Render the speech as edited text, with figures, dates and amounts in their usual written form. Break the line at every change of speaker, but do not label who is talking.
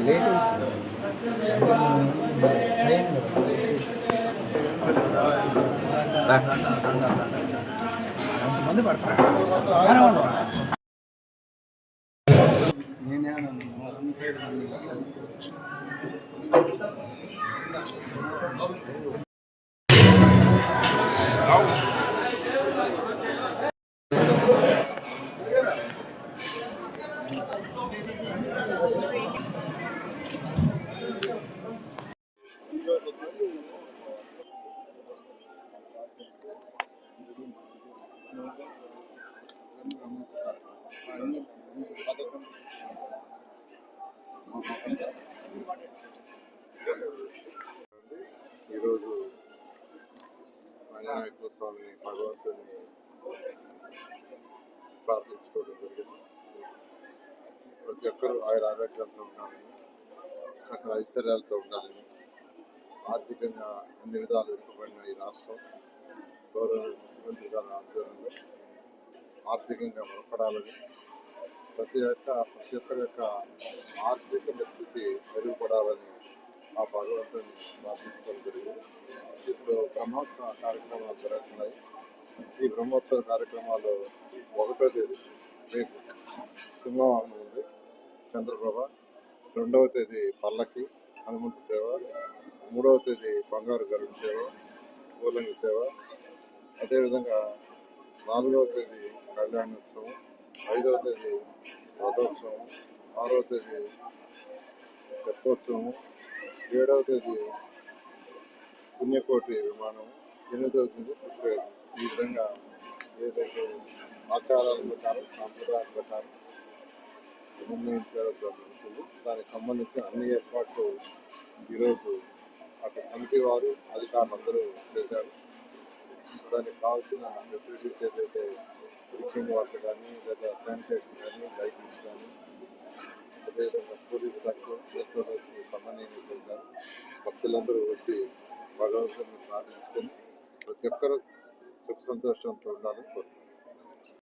Late మంది పడతారు.
ఈరోజు వినాయక స్వామిని భగవంతుని ప్రార్థించుకోవడం జరిగింది. ప్రతి ఒక్కరూ ఆయన ఆరోగ్యంతో ఉండాలని, సకల ఐశ్వర్యాలతో ఉండాలని, ఆర్థికంగా అన్ని విధాలు వెనుకబడిన ఈ రాష్ట్రం గౌరవ ముఖ్యమంత్రి గారి ఆధ్వర్యంలో ఆర్థికంగా బలపడాలని, ప్రతి ఒక్కరి యొక్క ఆర్థిక స్థితి మెరుగుపడాలని ఆ భగవంతుని ప్రార్థించుకోవడం జరిగింది. ఇప్పుడు బ్రహ్మోత్సవ కార్యక్రమాలు జరుగుతున్నాయి. ఈ బ్రహ్మోత్సవ కార్యక్రమాలు 1వ తేదీ రేపు సింహవాహనం ఉంది, చంద్రప్రభ. 2వ తేదీ పల్లకి హనుమంతు సేవ, 3వ తేదీ బంగారు గరుడు సేవ, పూలంగి సేవ, అదేవిధంగా 4వ తేదీ కళ్యాణోత్సవం, 5వ తేదీ రథోత్సవం, 6వ తేదీ తెప్పోత్సవం, 7వ తేదీ పుణ్యకోటి విమానం, 8వ తేదీ పుష్పయాగం. ఈ విధంగా ఏదైతే ఆచారాల ప్రకారం సాంప్రదాయాల ప్రకారం నిర్ణయించడం జరుగుతుంది. దానికి సంబంధించిన అన్ని ఏర్పాట్లు ఈరోజు అటు కమిటీ వారు అధికారులు అందరూ చేశారు. దానికి కావాల్సిన ఫెసిలిటీస్ ఏదైతే డ్రింకింగ్ వాటర్ కానీ, లేదా శానిటేషన్ కానీ, లైటింగ్స్ కానీ, అదేవిధంగా పోలీస్ శాఖ సమన్వయం చేశారు. భక్తులందరూ వచ్చి భగవంతుని ప్రార్థించుకొని ప్రతి ఒక్కరూ సుఖ సంతోషంతో ఉండాలని కోరుకుంటున్నారు.